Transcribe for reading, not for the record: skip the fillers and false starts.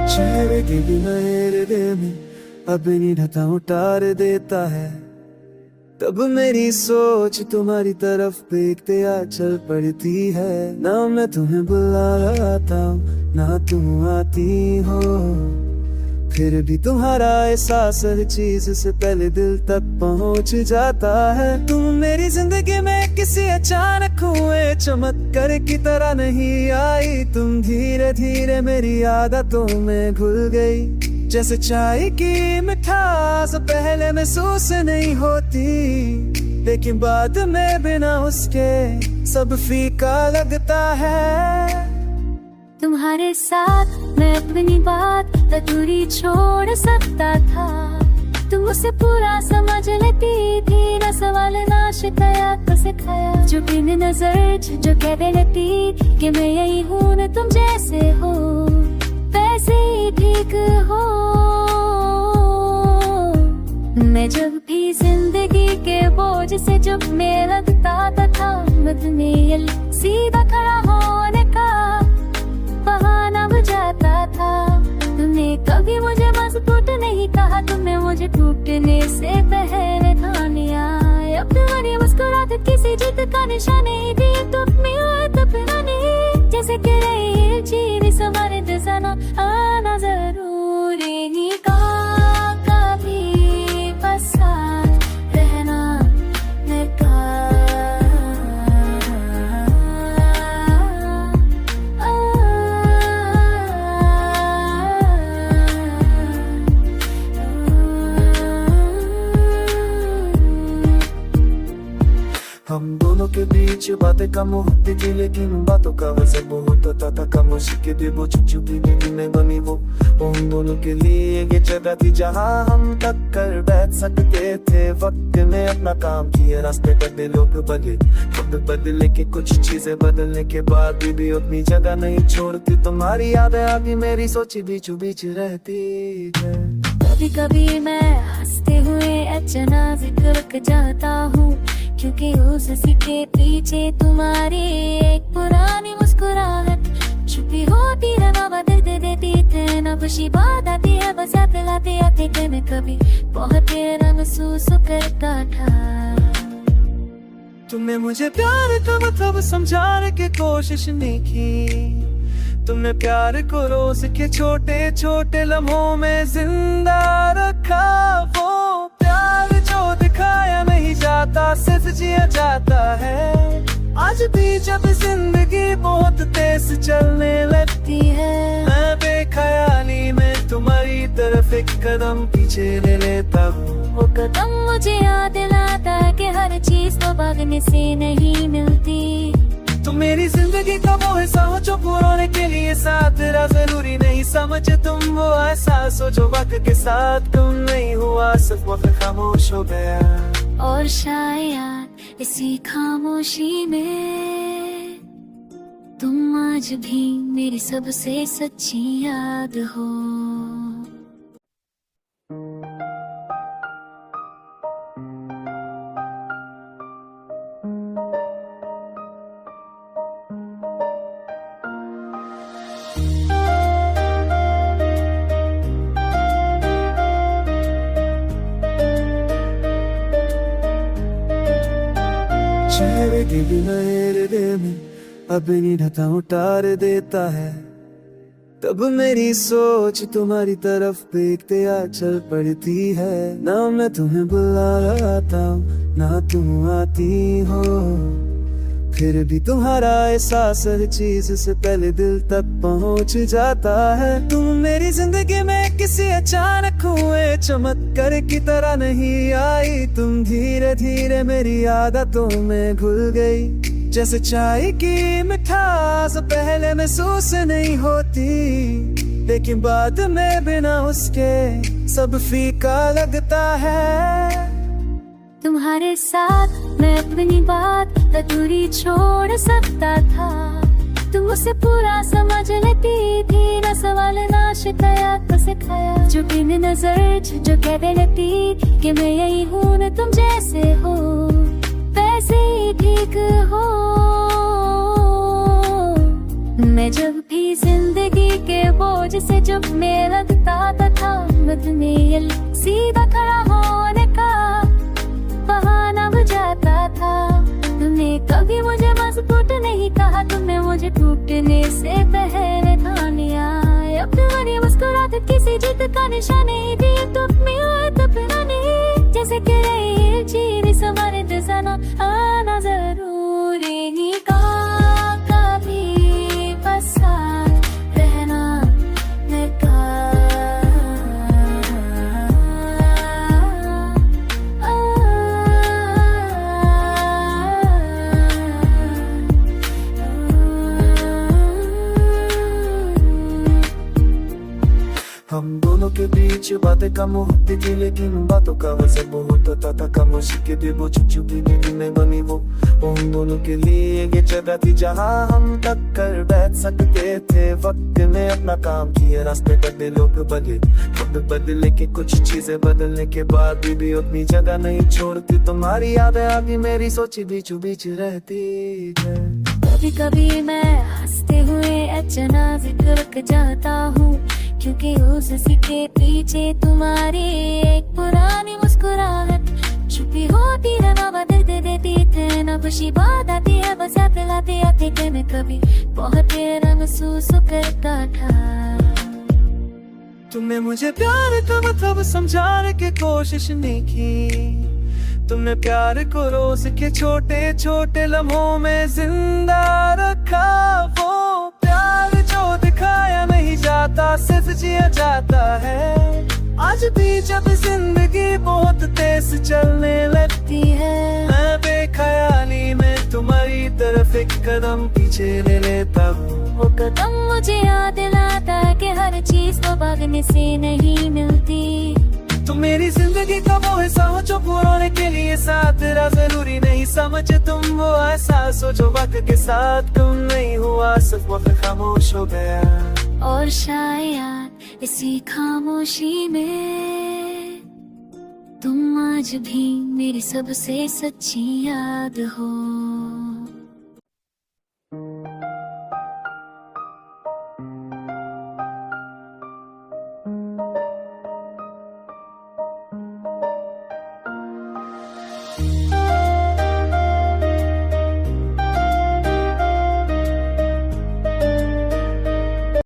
चेहरे की बिना हृदय में अपनी ढता उतार देता है। तब मेरी सोच तुम्हारी तरफ देखते आ चल पड़ती है। ना मैं तुम्हें बुला आता हूँ ना तुम आती हो, फिर भी तुम्हारा एहसास हर चीज से पहले दिल तक पहुंच जाता है। तुम मेरी जिंदगी में किसी अचानक हुए चमत्कार की तरह नहीं आई। तुम धीरे धीरे मेरी आदतों में घुल गई, जैसे चाय की मिठास पहले महसूस नहीं होती, लेकिन बाद में बिना उसके सब फीका लगता है। तुम्हारे साथ मैं अपनी बात अधूरी छोड़ सकता था। तुम उसे पूरा समझ लेती थी, ना सवाल ना शिकायत सिखाया। जो बिन नजर जो कह देती कि मैं यही हूँ न तुम जैसे हो वैसे ही ठीक हो। मैं जब भी जिंदगी के बोझ से जब मैं लगता था, मत में सीधा खड़ा होने का बहाना बजाता था। तुमने कभी मुझे मजबूत नहीं कहा, तुमने मुझे टूटने से पहले ठान लिया। अब तुम्हारी मुस्कुराहट किसी जीत का निशानी दी, तुम मिले तब नहीं जैसे कि रही चीनी सवारे जैसा आना जरूरी नहीं कहा कभी बस साथ रहना मैं हम दोनों के बीच बातें कम होती थी, लेकिन बातों का वजन बहुत होता था। खामोशी के दिल वो चुप चुपी में बनी वो हम दोनों के लिए ये जगह थी जहाँ हम टक्कर बैठ सकते थे। वक्त ने अपना काम किया, रास्ते बदले लोग बदले, वक्त बदले के कुछ चीजें बदलने के बाद भी अपनी जगह नहीं छोड़ती। तुम्हारी यादें अभी मेरी सोची बीचों बीच रहती है। कभी कभी मैं हंसते हुए अचानक रुक जाता हूँ, क्योंकि उस के पीछे तुम्हारी एक पुरानी मुस्कुराहट छुपी होती है। ना बदल देती थे ना खुशी बात आती है, बस याद दिलाते आते कि मैं कभी बहुत तेरा महसूस करता था। तुमने मुझे प्यार का मतलब समझाने की कोशिश नहीं की। तुमने प्यार को रोज के छोटे छोटे लम्हों में जिंदा रखा। वो प्यार जो दिखाया नहीं जाता सिर्फ जिया जाता है। आज भी जब जिंदगी बहुत तेज चलने लगती है, मैं बेख्याली में तुम्हारी तरफ एक कदम पीछे ले लेता हूँ। वो कदम मुझे याद दिलाता है कि हर चीज तो भागने से नहीं मिलती। तुम मेरी जिंदगी का वो हिस्सा हो जो पुराने के लिए साथ तेरा जरूरी नहीं समझ। तुम वो एहसास हो जो वक्त के साथ तुम नहीं हुआ, सिर्फ वक्त खामोश हो गया। और शायद इसी खामोशी में तुम आज भी मेरी सबसे सच्ची याद हो। चेहरे की बिना हृदय में अपनी ढता उतार देता है। तब मेरी सोच तुम्हारी तरफ देखते आ चल पड़ती है। ना मैं तुम्हें बुला आता हूँ ना तुम आती हो, फिर भी तुम्हारा एहसास हर चीज से पहले दिल तक पहुंच जाता है। तुम मेरी जिंदगी में किसी अचानक हुए चमत्कार की तरह नहीं आई। तुम धीरे धीरे मेरी आदतों में घुल गई, जैसे चाय की मिठास पहले महसूस नहीं होती, लेकिन बाद में बिना उसके सब फीका लगता है। तुम्हारे साथ मैं अपनी बात अधूरी छोड़ सकता था। तुम उसे पूरा समझ लेती थी, ना सवाल ना शिकायत सिखाया। जो बिन नजर जो कह देती कि मैं यही हूँ न तुम जैसे हो वैसे ही ठीक हो। मैं जब भी जिंदगी के बोझ से जब में लगता था मधुमेल, सीधा खड़ा होने का बहाना बुझाता था। तुमने कभी मुझे मजबूत नहीं कहा, तुमने मुझे टूटने से पहले ठान लिया। अब तुम्हारी मुस्कुराहट किसी जीत का निशानी दी, तुम में तपरानी जैसे कि रही चीनी समारे जैसा आना जरूरी नहीं का कभी बस साथ रहना मैं हम दोनों के बीच बातें कम होती थी, लेकिन बातों का वजन बहुत होता था। खामोशी के दिल वो चुपी नींद में बनी वो हम दोनों के लिए ये जगह थी जहाँ हम तक कर बैठ सकते थे। वक्त ने अपना काम किया, रास्ते बदले लोग बदले, वक्त बदले के कुछ चीजें बदलने के बाद भी अपनी जगह नहीं छोड़ती। तुम्हारी यादें आगे मेरी सोची बीचों बीच रहती है। कभी कभी मैं हंसते हुए अचानक जिक्र जाता हूँ, क्योंकि उस के पीछे तुम्हारी एक पुरानी मुस्कुराहट छुपी होती है। ना बदल देती थे ना खुशी बात आती है, बस लाते आते कि मैं कभी बहुत तेरा महसूस करता था। तुमने मुझे प्यार का मतलब समझाने की कोशिश नहीं की। तुमने प्यार को रोज के छोटे छोटे लम्हों में जिंदा रखा। वो प्यार जो दिखाया नहीं जाता सिर्फ जिया जाता है। आज भी जब जिंदगी बहुत तेज चलने लगती है, मैं बेख्याली में तुम्हारी तरफ एक कदम पीछे ले लेता हूँ। वो कदम मुझे याद दिलाता है कि हर चीज तो भागने से नहीं मिलती। तुम मेरी जिंदगी का वो हिस्सा हो जो पुराने के लिए साथ तेरा जरूरी नहीं समझ। तुम वो एहसास हो जो वक्त के साथ तुम नहीं हुआ, सिर्फ वक्त खामोश हो गया। और शायद इसी खामोशी में तुम आज भी मेरी सबसे सच्ची याद हो।